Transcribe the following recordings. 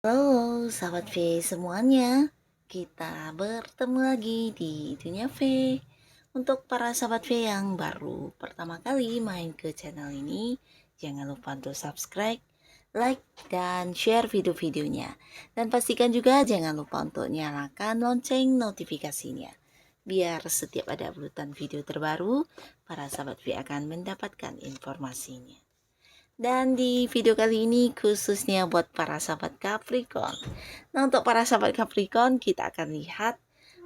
Halo, sahabat V semuanya. Kita bertemu lagi di Dunia V. Untuk para sahabat V yang baru pertama kali main ke channel ini, jangan lupa untuk subscribe, like, dan share video-videonya. Dan pastikan juga jangan lupa untuk nyalakan lonceng notifikasinya. Biar setiap ada uploadan video terbaru, para sahabat V akan mendapatkan informasinya. Dan di video kali ini khususnya buat para sahabat Capricorn. Nah, untuk para sahabat Capricorn, kita akan lihat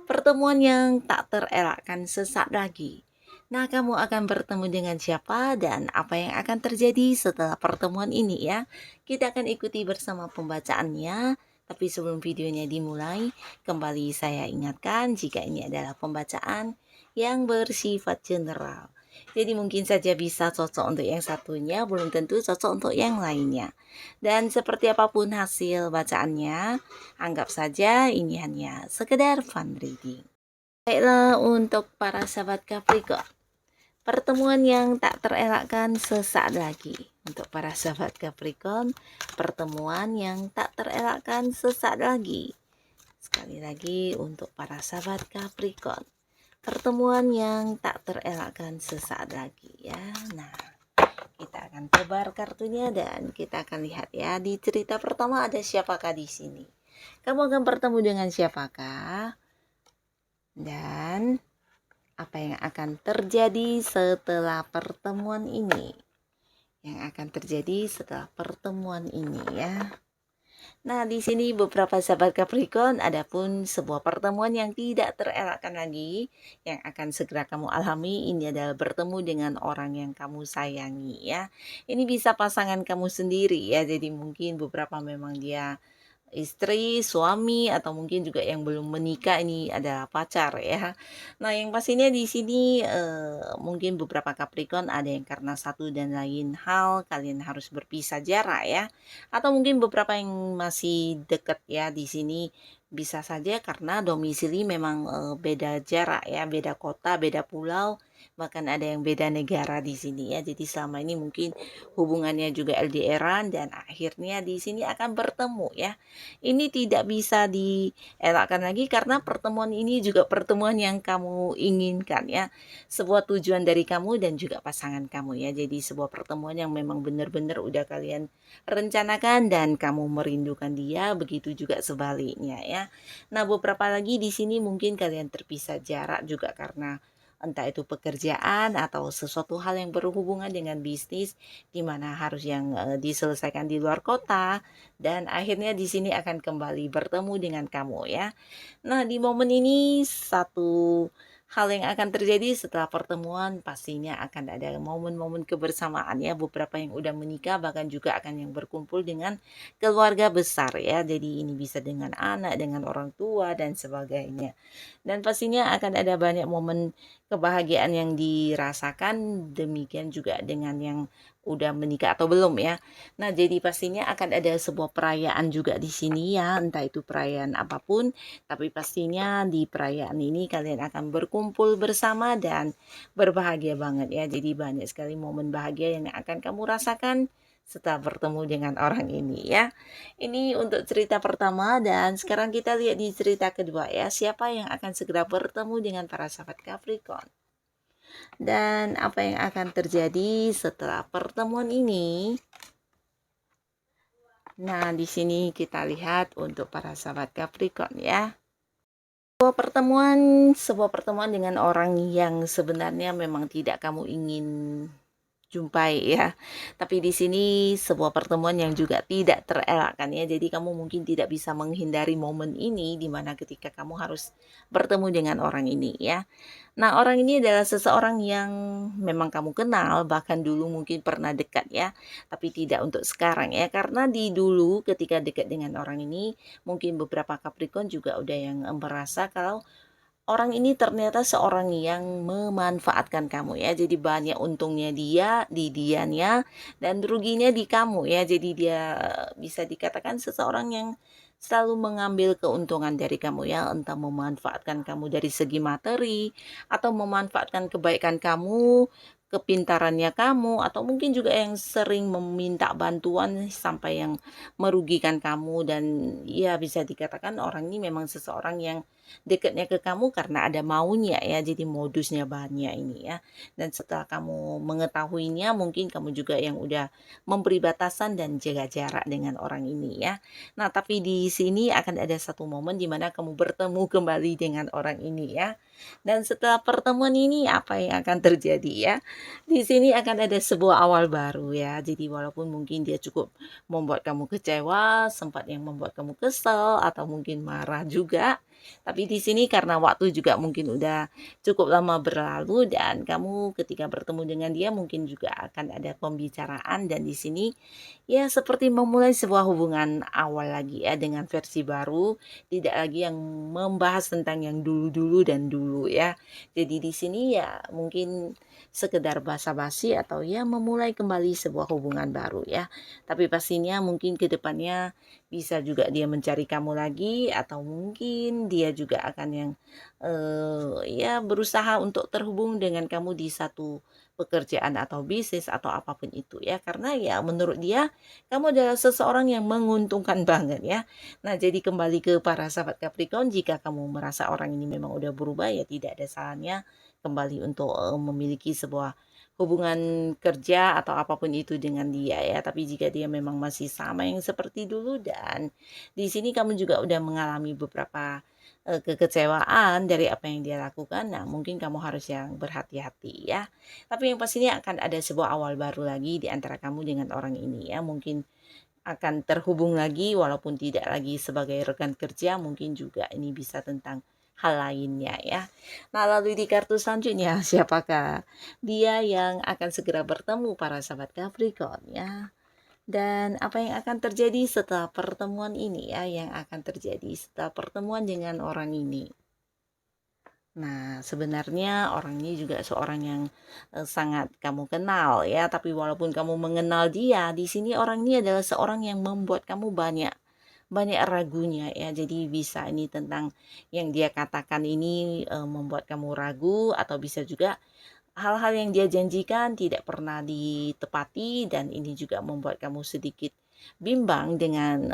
pertemuan yang tak terelakkan sesaat lagi. Nah, kamu akan bertemu dengan siapa dan apa yang akan terjadi setelah pertemuan ini ya. Kita akan ikuti bersama pembacaannya. Tapi sebelum videonya dimulai, kembali saya ingatkan jika ini adalah pembacaan yang bersifat general. Jadi mungkin saja bisa cocok untuk yang satunya, belum tentu cocok untuk yang lainnya. Dan seperti apapun hasil bacaannya, anggap saja ini hanya sekedar fun reading. Baiklah untuk para sahabat Capricorn, pertemuan yang tak terelakkan sesaat lagi. Untuk para sahabat Capricorn, pertemuan yang tak terelakkan sesaat lagi. Sekali lagi untuk para sahabat Capricorn, pertemuan yang tak terelakkan sesaat lagi ya. Nah, kita akan tebar kartunya dan kita akan lihat ya di cerita pertama ada siapakah di sini. Kamu akan bertemu dengan siapakah? Dan apa yang akan terjadi setelah pertemuan ini? Yang akan terjadi setelah pertemuan ini ya. Nah, di sini beberapa sahabat Capricorn, adapun sebuah pertemuan yang tidak terelakkan lagi yang akan segera kamu alami, ini adalah bertemu dengan orang yang kamu sayangi ya. Ini bisa pasangan kamu sendiri ya. Jadi mungkin beberapa memang dia istri, suami, atau mungkin juga yang belum menikah ini adalah pacar ya. Nah, yang pastinya di sini mungkin beberapa Capricorn ada yang karena satu dan lain hal kalian harus berpisah jarak ya. Atau mungkin beberapa yang masih dekat ya di sini bisa saja karena domisili memang beda jarak ya, beda kota, beda pulau, bahkan ada yang beda negara di sini ya. Jadi selama ini mungkin hubungannya juga LDRan dan akhirnya di sini akan bertemu ya. Ini tidak bisa dielakkan lagi karena pertemuan ini juga pertemuan yang kamu inginkan ya. Sebuah tujuan dari kamu dan juga pasangan kamu ya. Jadi sebuah pertemuan yang memang benar-benar udah kalian rencanakan dan kamu merindukan dia, begitu juga sebaliknya ya. Nah, beberapa lagi di sini mungkin kalian terpisah jarak juga karena entah itu pekerjaan atau sesuatu hal yang berhubungan dengan bisnis di mana harus yang diselesaikan di luar kota dan akhirnya di sini akan kembali bertemu dengan kamu ya. Nah, di momen ini satu hal yang akan terjadi setelah pertemuan pastinya akan ada momen-momen kebersamaan ya, beberapa yang udah menikah bahkan juga akan yang berkumpul dengan keluarga besar ya. Jadi ini bisa dengan anak, dengan orang tua dan sebagainya. Dan pastinya akan ada banyak momen kebahagiaan yang dirasakan, demikian juga dengan yang udah menikah atau belum ya. Nah, jadi pastinya akan ada sebuah perayaan juga di sini ya, entah itu perayaan apapun, tapi pastinya di perayaan ini kalian akan berkumpul bersama dan berbahagia banget ya. Jadi banyak sekali momen bahagia yang akan kamu rasakan setelah bertemu dengan orang ini ya. Ini untuk cerita pertama dan sekarang kita lihat di cerita kedua ya. Siapa yang akan segera bertemu dengan para sahabat Capricorn? Dan apa yang akan terjadi setelah pertemuan ini? Nah, di sini kita lihat untuk para sahabat Capricorn ya. Sebuah pertemuan dengan orang yang sebenarnya memang tidak kamu ingin jumpai ya. Tapi di sini sebuah pertemuan yang juga tidak terelakkan ya. Jadi kamu mungkin tidak bisa menghindari momen ini di mana ketika kamu harus bertemu dengan orang ini ya. Nah, orang ini adalah seseorang yang memang kamu kenal, bahkan dulu mungkin pernah dekat ya, tapi tidak untuk sekarang ya. Karena di dulu ketika dekat dengan orang ini, mungkin beberapa Capricorn juga udah yang merasa kalau orang ini ternyata seorang yang memanfaatkan kamu ya. Jadi banyak untungnya dia di dianya dan ruginya di kamu ya. Jadi dia bisa dikatakan seseorang yang selalu mengambil keuntungan dari kamu ya. Entah memanfaatkan kamu dari segi materi atau memanfaatkan kebaikan kamu kepintarannya kamu, atau mungkin juga yang sering meminta bantuan sampai yang merugikan kamu. Dan ya bisa dikatakan orang ini memang seseorang yang dekatnya ke kamu karena ada maunya ya, jadi modusnya banyak ini ya. Dan setelah kamu mengetahuinya, mungkin kamu juga yang udah memberi batasan dan jaga jarak dengan orang ini ya. Nah, tapi di sini akan ada satu momen di mana kamu bertemu kembali dengan orang ini ya. Dan setelah pertemuan ini apa yang akan terjadi ya? Di sini akan ada sebuah awal baru ya. Jadi walaupun mungkin dia cukup membuat kamu kecewa, sempat yang membuat kamu kesel atau mungkin marah juga. Tapi di sini karena waktu juga mungkin udah cukup lama berlalu dan kamu ketika bertemu dengan dia mungkin juga akan ada pembicaraan, dan di sini ya seperti memulai sebuah hubungan awal lagi ya dengan versi baru, tidak lagi yang membahas tentang yang dulu-dulu dan dulu ya. Jadi di sini ya mungkin sekedar basa-basi atau ya memulai kembali sebuah hubungan baru ya. Tapi pastinya mungkin ke depannya bisa juga dia mencari kamu lagi, atau mungkin dia juga akan yang ya berusaha untuk terhubung dengan kamu di satu pekerjaan atau bisnis atau apapun itu ya, karena ya menurut dia kamu adalah seseorang yang menguntungkan banget ya. Nah, jadi kembali ke para sahabat Capricorn, jika kamu merasa orang ini memang udah berubah ya tidak ada salahnya kembali untuk memiliki sebuah hubungan kerja atau apapun itu dengan dia ya. Tapi jika dia memang masih sama yang seperti dulu, dan di sini kamu juga udah mengalami beberapa kekecewaan dari apa yang dia lakukan, nah mungkin kamu harus yang berhati-hati ya. Tapi yang pastinya akan ada sebuah awal baru lagi di antara kamu dengan orang ini ya. Mungkin akan terhubung lagi walaupun tidak lagi sebagai rekan kerja, mungkin juga ini bisa tentang hal lainnya ya. Nah, lalu di kartu selanjutnya, siapakah dia yang akan segera bertemu para sahabat Capricorn ya. Dan apa yang akan terjadi setelah pertemuan ini ya, yang akan terjadi setelah pertemuan dengan orang ini. Nah, sebenarnya orang ini juga seorang yang sangat kamu kenal ya, tapi walaupun kamu mengenal dia, di sini orang ini adalah seorang yang membuat kamu banyak banyak ragunya ya. Jadi bisa ini tentang yang dia katakan ini membuat kamu ragu, atau bisa juga hal-hal yang dia janjikan tidak pernah ditepati, dan ini juga membuat kamu sedikit bimbang dengan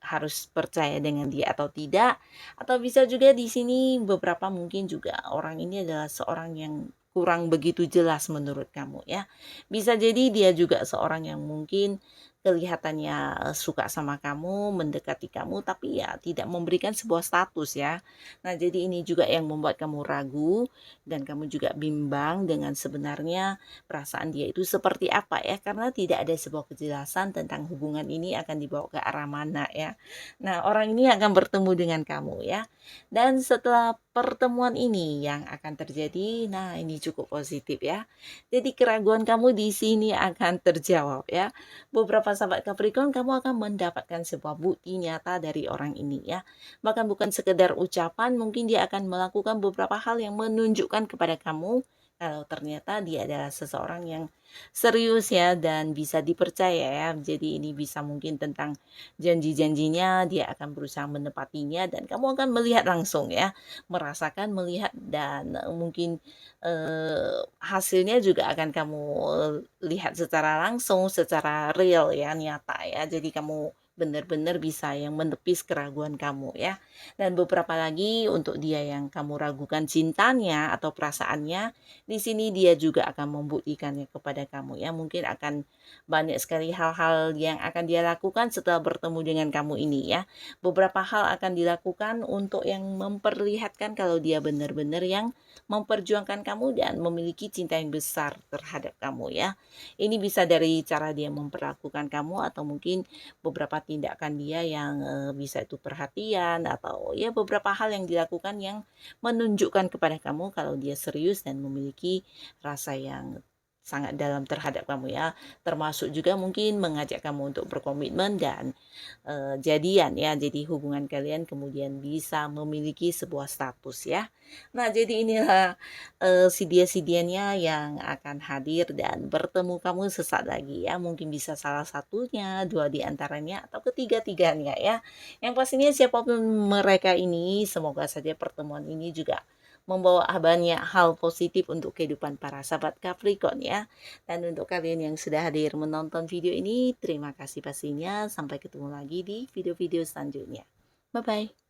harus percaya dengan dia atau tidak. Atau bisa juga di sini beberapa mungkin juga orang ini adalah seorang yang kurang begitu jelas menurut kamu ya. Bisa jadi dia juga seorang yang mungkin kelihatannya suka sama kamu, mendekati kamu, tapi ya tidak memberikan sebuah status ya. Nah, jadi ini juga yang membuat kamu ragu, dan kamu juga bimbang dengan sebenarnya perasaan dia itu seperti apa ya, karena tidak ada sebuah kejelasan tentang hubungan ini akan dibawa ke arah mana ya. Nah, orang ini akan bertemu dengan kamu ya. Dan setelah pertemuan ini yang akan terjadi, nah ini cukup positif ya. Jadi keraguan kamu di sini akan terjawab ya. Beberapa sahabat Capricorn, kamu akan mendapatkan sebuah bukti nyata dari orang ini ya. Bahkan bukan sekedar ucapan, mungkin dia akan melakukan beberapa hal yang menunjukkan kepada kamu kalau ternyata dia adalah seseorang yang serius ya dan bisa dipercaya ya. Jadi ini bisa mungkin tentang janji-janjinya, dia akan berusaha menepatinya, dan kamu akan melihat langsung ya, merasakan, melihat, dan mungkin hasilnya juga akan kamu lihat secara langsung, secara real ya, nyata ya. Jadi kamu benar-benar bisa yang menepis keraguan kamu ya. Dan beberapa lagi untuk dia yang kamu ragukan cintanya atau perasaannya, di sini dia juga akan membuktikannya kepada kamu ya. Mungkin akan banyak sekali hal-hal yang akan dia lakukan setelah bertemu dengan kamu ini ya. Beberapa hal akan dilakukan untuk yang memperlihatkan kalau dia benar-benar yang memperjuangkan kamu dan memiliki cinta yang besar terhadap kamu ya. Ini bisa dari cara dia memperlakukan kamu, atau mungkin beberapa tindakan dia yang bisa itu perhatian, atau ya beberapa hal yang dilakukan yang menunjukkan kepada kamu kalau dia serius dan memiliki rasa yang sangat dalam terhadap kamu ya, termasuk juga mungkin mengajak kamu untuk berkomitmen dan jadian ya, jadi hubungan kalian kemudian bisa memiliki sebuah status ya. Nah, jadi inilah sidia-sidiannya yang akan hadir dan bertemu kamu sesaat lagi ya. Mungkin bisa salah satunya, dua di antaranya, atau ketiga-tiganya ya. Yang pastinya siapapun mereka ini, semoga saja pertemuan ini juga membawa banyak hal positif untuk kehidupan para sahabat Capricorn ya. Dan untuk kalian yang sudah hadir menonton video ini, terima kasih pastinya. Sampai ketemu lagi di video-video selanjutnya. Bye-bye.